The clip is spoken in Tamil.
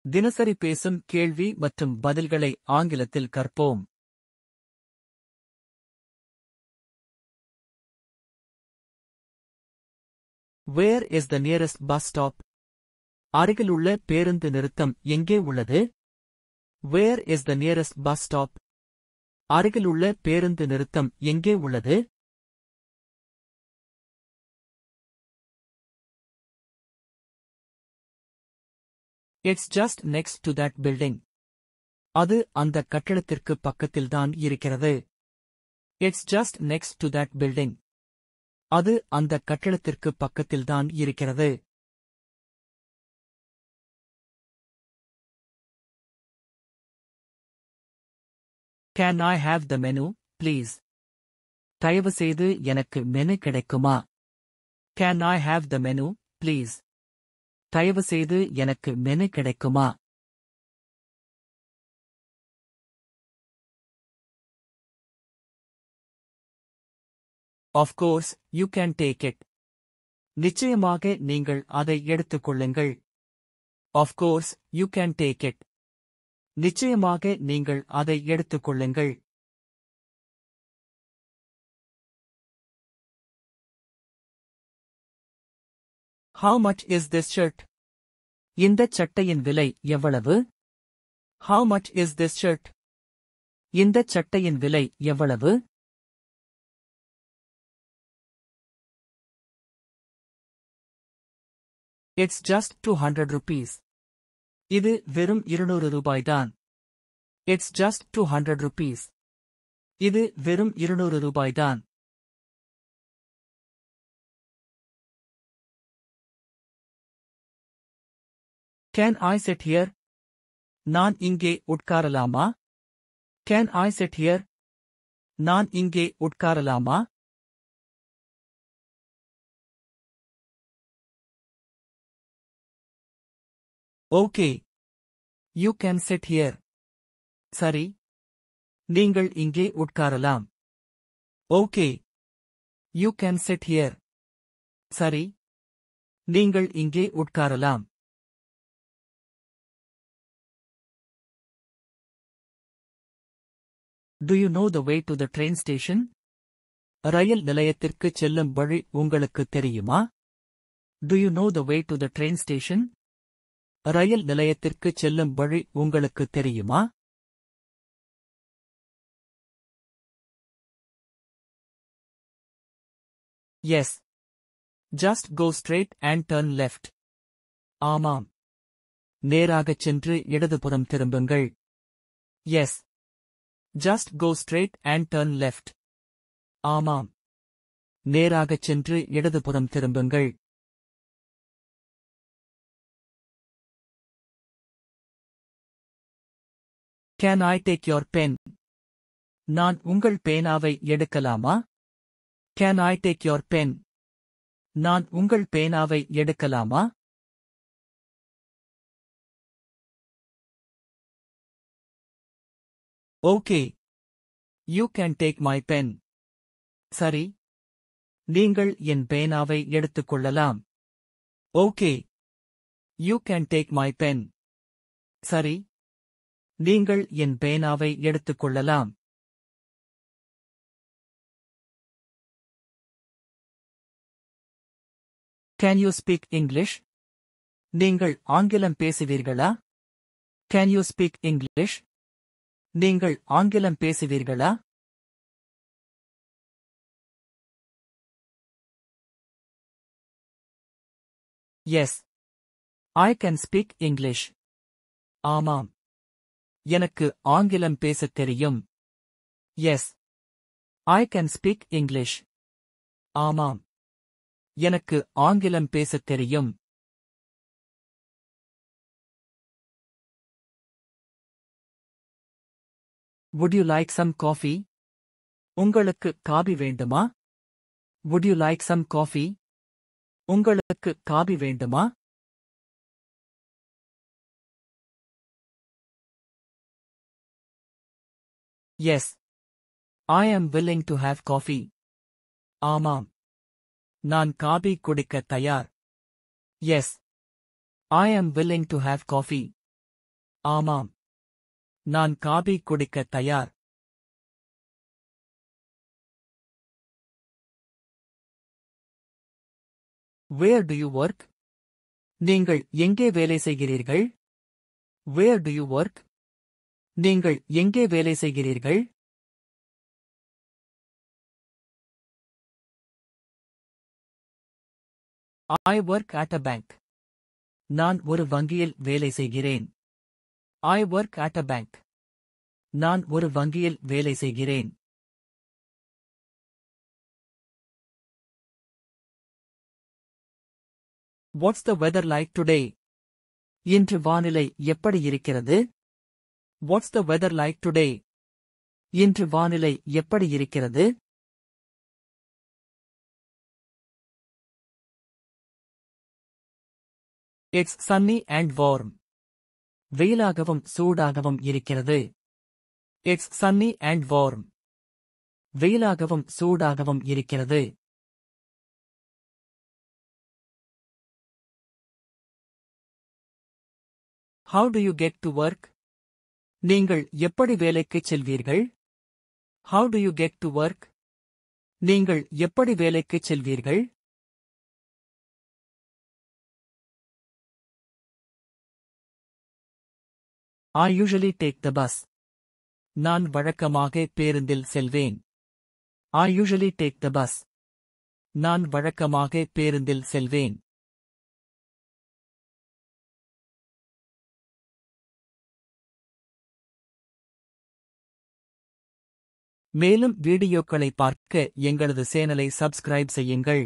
தினசரி பேசும் கேள்வி மற்றும் பதில்களை ஆங்கிலத்தில் கற்போம். Where is the nearest bus stop? அருகிலுள்ள பேருந்து நிறுத்தம் எங்கே உள்ளது? Where is the nearest bus stop? அருகிலுள்ள பேருந்து நிறுத்தம் எங்கே உள்ளது? It's just next to that building. அது அந்த கட்டடத்திற்கு பக்கத்தில்தான் இருக்கிறது. It's just next to that building. அது அந்த கட்டடத்திற்கு பக்கத்தில்தான் இருக்கிறது. Can I have the menu, please? தயவுசெய்து எனக்கு மெனு கிடைக்குமா? Can I have the menu, please? தயவுசெய்து எனக்கு மெனு கிடைக்குமா? Of course, you can take it. நிச்சயமாக நீங்கள் அதை எடுத்துக்கொள்ளுங்கள். Of course, you can take it. நிச்சயமாக நீங்கள் அதை எடுத்துக்கொள்ளுங்கள். How much is this shirt? இந்தச் சட்டையின் விலை எவ்வளவு? How much is this shirt? இந்தச் சட்டையின் விலை எவ்வளவு? It's just 200 rupees. இது வெறும் 200 ரூபாய்தான். It's just 200 rupees. இது வெறும் 200 ரூபாய்தான். Can I sit here? நான் இங்கே உட்காரலாமா? Can I sit here? நான் இங்கே உட்காரலாமா? Okay. You can sit here. சரி. நீங்கள் இங்கே உட்காரலாம். Okay. You can sit here. சரி. நீங்கள் இங்கே உட்காரலாம். Do you know the way to the train station? ரயில் நிலையத்திற்கு செல்லும் வழி உங்களுக்கு தெரியுமா? Do you know the way to the train station? ரயில் நிலையத்திற்கு செல்லும் வழி உங்களுக்கு தெரியுமா? Yes. Just go straight and turn left. ஆமாம். நேராகச் சென்று இடதுபுறம் திரும்புங்கள். Yes. Just go straight and turn left. ஆமாம். நேராகச் சென்று இடதுபுறம் திரும்புங்கள். Can I take your pen? நான் உங்கள் பேனாவை எடுக்கலாமா? Can I take your pen? நான் உங்கள் பேனாவை எடுக்கலாமா? Okay. You can take my pen. சரி. நீங்கள் என் பேனாவை எடுத்துக்கொள்ளலாம். Okay. You can take my pen. சரி. நீங்கள் என் பேனாவை எடுத்துக்கொள்ளலாம். Can you speak English? நீங்கள் ஆங்கிலம் பேசுவீர்களா? Can you speak English? நீங்கள் ஆங்கிலம் பேசுவீர்களா? Yes. I can speak English. ஆமாம். எனக்கு ஆங்கிலம் பேசத் தெரியும். Yes. I can speak English. ஆமாம். எனக்கு ஆங்கிலம் பேசத் தெரியும். Would you like some coffee? உங்களுக்கு காபி வேண்டுமா? Would you like some coffee? உங்களுக்கு காபி வேண்டுமா? Yes. I am willing to have coffee. ஆமாம். நான் காபி குடிக்க தயார். Yes. I am willing to have coffee. ஆமாம். நான் காபி குடிக்க தயார். Where do you work? நீங்கள் எங்கே வேலை செய்கிறீர்கள்? Where do you work? நீங்கள் எங்கே வேலை செய்கிறீர்கள்? I work at a bank. நான் ஒரு வங்கியில் வேலை செய்கிறேன். I work at a bank. நான் ஒரு வங்கியில் வேலை செய்கிறேன். What's the weather like today? இன்று வானிலை எப்படி இருக்கிறது? What's the weather like today? இன்று வானிலை எப்படி இருக்கிறது? It's sunny and warm. வெயிலாகவும் சூடாகவும் இருக்கிறது. It's sunny and warm. வெயிலாகவும் சூடாகவும் இருக்கிறது. How do you get to work? நீங்கள் எப்படி வேலைக்குச் செல்வீர்கள்? How do you get to work? நீங்கள் எப்படி வேலைக்குச் செல்வீர்கள்? I usually take the bus. நான் வழக்கமாக பேருந்தில் செல்வேன். I usually take the bus. நான் வழக்கமாக பேருந்தில் செல்வேன். மேலும் வீடியோக்களை பார்க்க எங்களது சேனலை சப்ஸ்கிரைப் செய்யுங்கள்.